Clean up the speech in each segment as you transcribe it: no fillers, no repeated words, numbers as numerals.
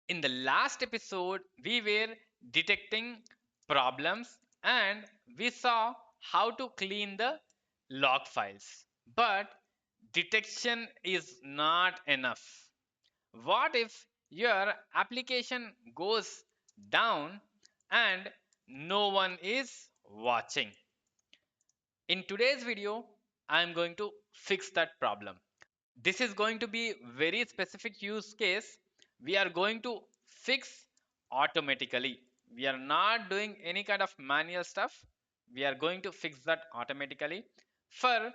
In the last episode, we were detecting problems and we saw how to clean the log files. But detection is not enough. What if your application goes down and no one is watching? In today's video, I am going to fix that problem. This is going to be very specific use case. We are going to fix automatically. We are not doing any kind of manual stuff. We are going to fix that automatically for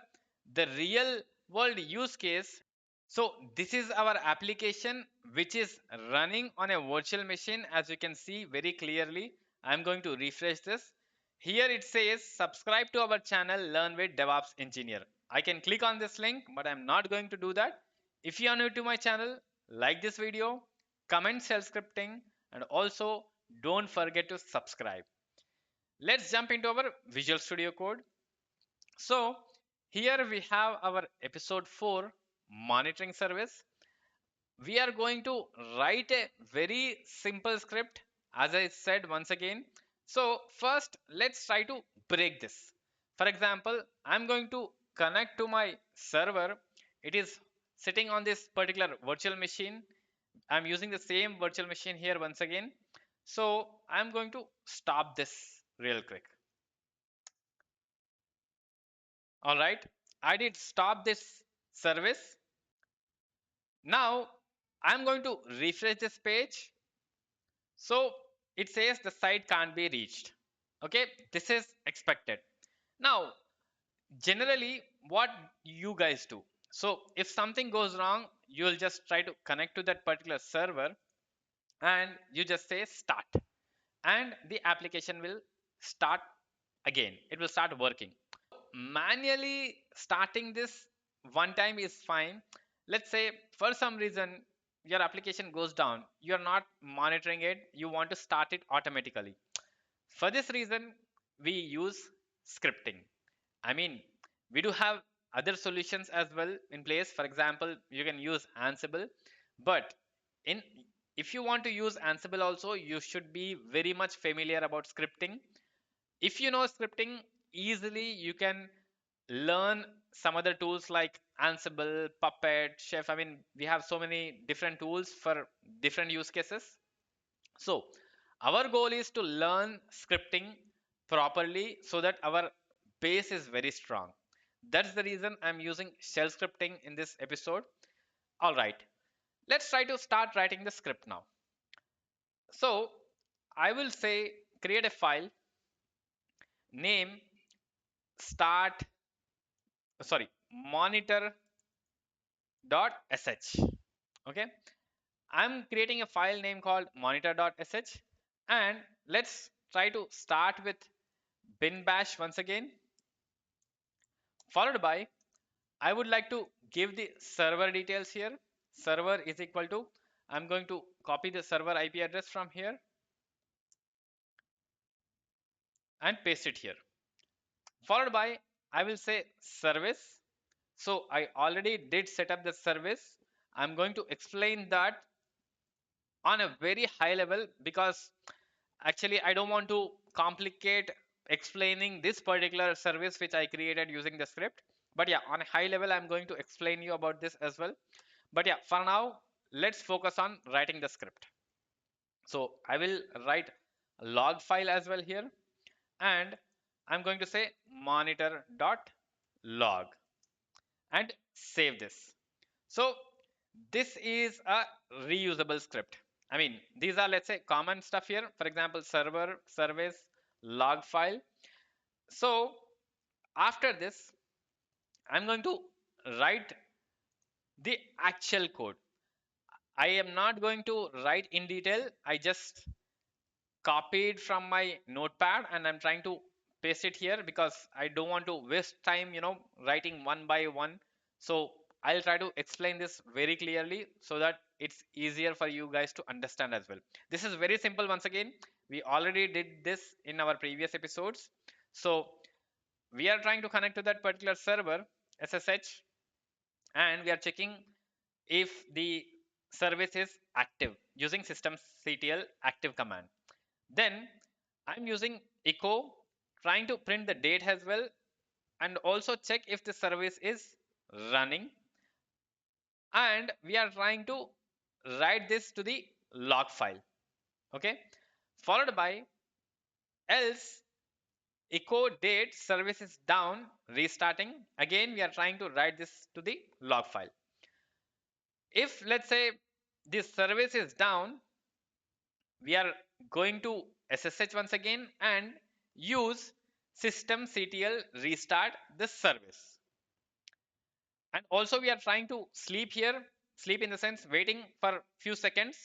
the real world use case. So this is our application which is running on a virtual machine. As you can see very clearly, I'm going to refresh this. Here it says subscribe to our channel Learn with DevOps Engineer. I can click on this link, but I'm not going to do that. If you are new to my channel, like this video, comment shell scripting, and also don't forget to subscribe. Let's jump into our Visual Studio Code. So here we have our episode 4 monitoring service. We are going to write a very simple script, as I said once again. So first let's try to break this. For example, I'm going to connect to my server. It is sitting on this particular virtual machine. I'm using the same virtual machine here once again. So I'm going to stop this real quick. All right, I did stop this service. Now I'm going to refresh this page. So it says the site can't be reached. Okay, this is expected. Now, generally, what you guys do? So if something goes wrong, you'll just try to connect to that particular server and you just say start, and the application will start again. It will start working. Manually starting this one time is fine. Let's say for some reason your application goes down, you're not monitoring it, you want to start it automatically. For this reason we use scripting. I mean, we do have other solutions as well in place. For example, you can use Ansible, but in if you want to use Ansible also, you should be very much familiar about scripting. If you know scripting easily, you can learn some other tools like Ansible, Puppet, Chef. I mean, we have so many different tools for different use cases. So our goal is to learn scripting properly so that our base is very strong. That's the reason I'm using shell scripting in this episode. All right, let's try to start writing the script now. So I will say create a file, name start, sorry, monitor.sh. Okay, I'm creating a file name called monitor.sh, and let's try to start with bin bash once again, followed by I would like to give the server details here. Server is equal to, I'm going to copy the server IP address from here and paste it here. Followed by I will say service. So I already did set up the service. I'm going to explain that on a very high level because actually I don't want to complicate explaining this particular service which I created using the script. But yeah, on a high level I'm going to explain you about this as well. But yeah, for now let's focus on writing the script. So I will write a log file as well here, and I'm going to say monitor.log and save this. So this is a reusable script. I mean, these are, let's say, common stuff here. For example, server, service, log file. So after this, I'm going to write the actual code. I am not going to write in detail. I just copied from my notepad and I'm trying to paste it here because I don't want to waste time, writing one by one. So I'll try to explain this very clearly so that it's easier for you guys to understand as well. This is very simple. Once again, we already did this in our previous episodes. So we are trying to connect to that particular server SSH, and we are checking if the service is active using systemctl active command. Then I'm using echo, trying to print the date as well, and also check if the service is running. And we are trying to write this to the log file. Okay, followed by else echo date service is down restarting. Again, we are trying to write this to the log file. If let's say this service is down, we are going to SSH once again and use systemctl restart this service. And also we are trying to sleep here, sleep in the sense waiting for few seconds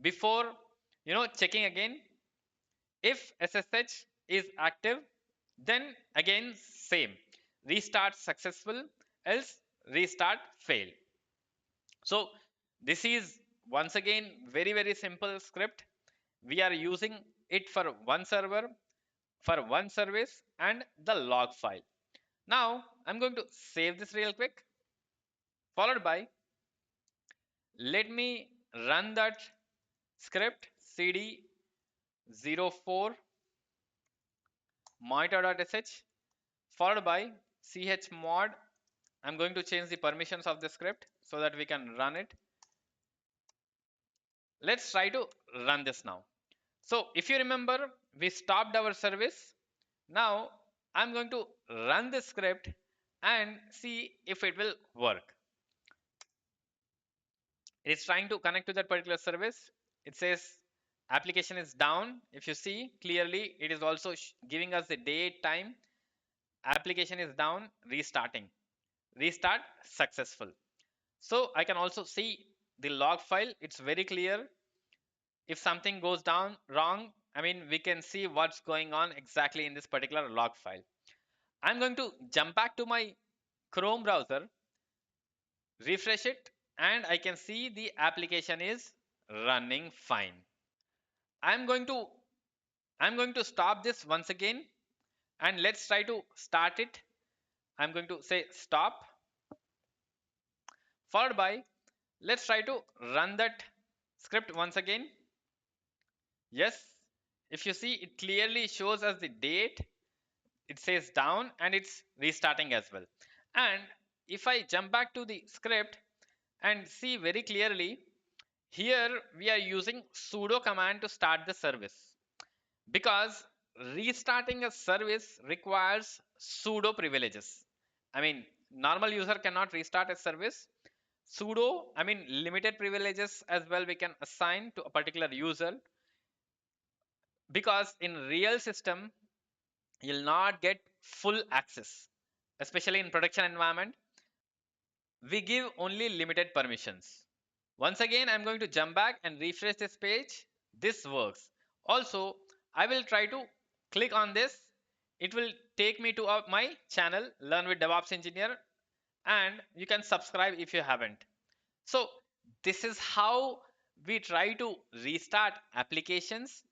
before checking again. If SSH is active, then again same, restart successful, else restart fail. So this is once again very simple script. We are using it for one server, for one service, and the log file. Now I'm going to save this real quick, followed by let me run that script cd 04 monitor.sh, followed by chmod. I'm going to change the permissions of the script so that we can run it. Let's try to run this now. So if you remember, we stopped our service. Now I'm going to run the script and see if it will work. It is trying to connect to that particular service. It says application is down. If you see clearly, it is also giving us the date, time. Application is down, restarting. Restart successful. So I can also see the log file. It's very clear. If something goes down wrong, I mean, we can see what's going on exactly in this particular log file. I'm going to jump back to my Chrome browser, refresh it, and I can see the application is running fine. I'm going to stop this once again and let's try to start it. I'm going to say stop, followed by let's try to run that script once again. Yes, if you see, it clearly shows us the date, it says down, and it's restarting as well. And if I jump back to the script and see very clearly, here we are using sudo command to start the service, because restarting a service requires sudo privileges. I mean, normal user cannot restart a service. Sudo, I mean, limited privileges as well we can assign to a particular user, because in real system you'll not get full access, especially in production environment. We give only limited permissions. Once again, I'm going to jump back and refresh this page. This works. Also, I will try to click on this. It will take me to my channel, Learn with DevOps Engineer, and you can subscribe if you haven't. So this is how we try to restart applications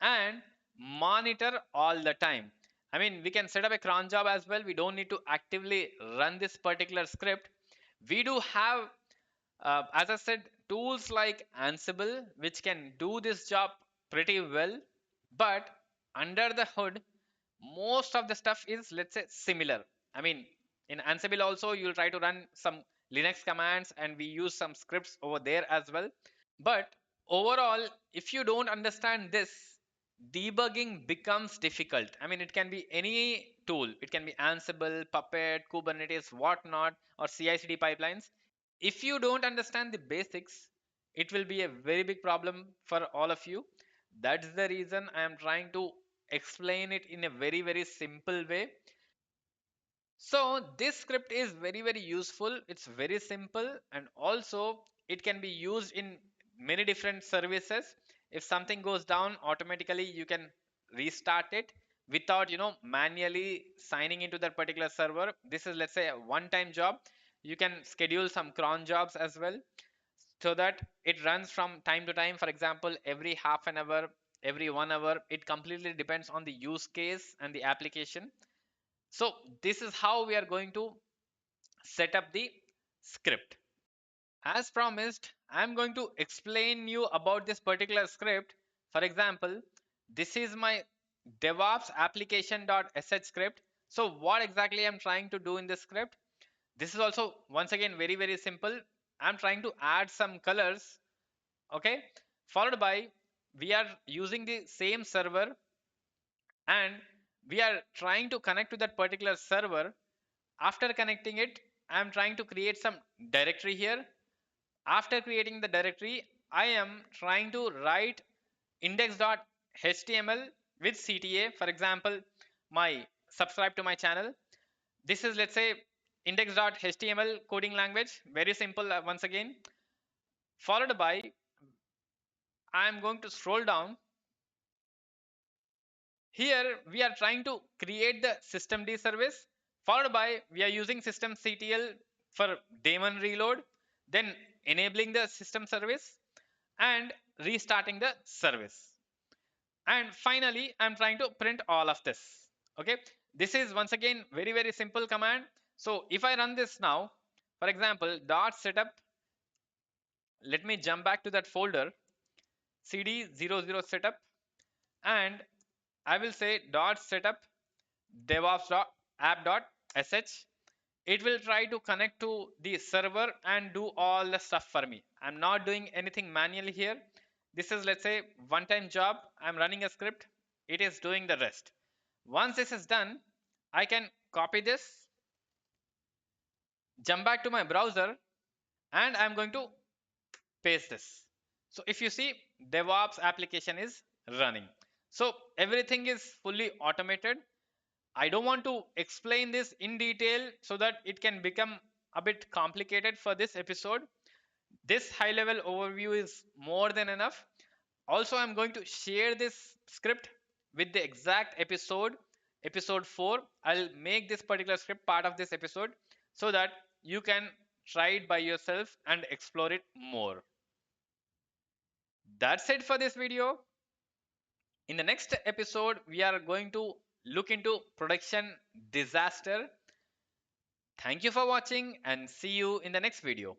and monitor all the time. I mean, we can set up a cron job as well. We don't need to actively run this particular script. We do have, as I said, tools like Ansible, which can do this job pretty well. But under the hood, most of the stuff is, let's say, similar. I mean, in Ansible also, you'll try to run some Linux commands and we use some scripts over there as well. But overall, if you don't understand this, debugging becomes difficult. I mean, it can be any tool. It can be Ansible, Puppet, Kubernetes, whatnot, or CI/CD pipelines. If you don't understand the basics, it will be a very big problem for all of you. That's the reason I am trying to explain it in a very simple way. So this script is very useful. It's very simple, and also it can be used in many different services. If something goes down, automatically you can restart it without manually signing into that particular server. This is, let's say, a one-time job. You can schedule some cron jobs as well, so that it runs from time to time. For example, every half an hour, every 1 hour. It completely depends on the use case and the application. So this is how we are going to set up the script. As promised, I'm going to explain you about this particular script. For example, this is my DevOps application.sh script. So what exactly I'm trying to do in this script? This is also once again very simple. I'm trying to add some colors, okay? Followed by we are using the same server and we are trying to connect to that particular server. After connecting it, I'm trying to create some directory here. After creating the directory, I am trying to write index.html with CTA. For example, my subscribe to my channel. This is, let's say, index.html coding language. Very simple once again. Followed by, I am going to scroll down. Here we are trying to create the systemd service. Followed by, we are using systemctl for daemon reload. Then enabling the system service and restarting the service. And finally, I'm trying to print all of this. Okay, this is once again very simple command. So if I run this now, for example, dot setup, let me jump back to that folder, cd00 setup, and I will say dot setup devops.app.sh. It will try to connect to the server and do all the stuff for me. I'm not doing anything manually here. This is, let's say, one time job. I'm running a script, it is doing the rest. Once this is done, I can copy this, jump back to my browser, and I'm going to paste this. So if you see, DevOps application is running. So everything is fully automated. I don't want to explain this in detail so that it can become a bit complicated for this episode. This high level overview is more than enough. Also, I'm going to share this script with the exact episode 4. I'll make this particular script part of this episode so that you can try it by yourself and explore it more. That's it for this video. In the next episode, we are going to look into production disaster. Thank you for watching and see you in the next video.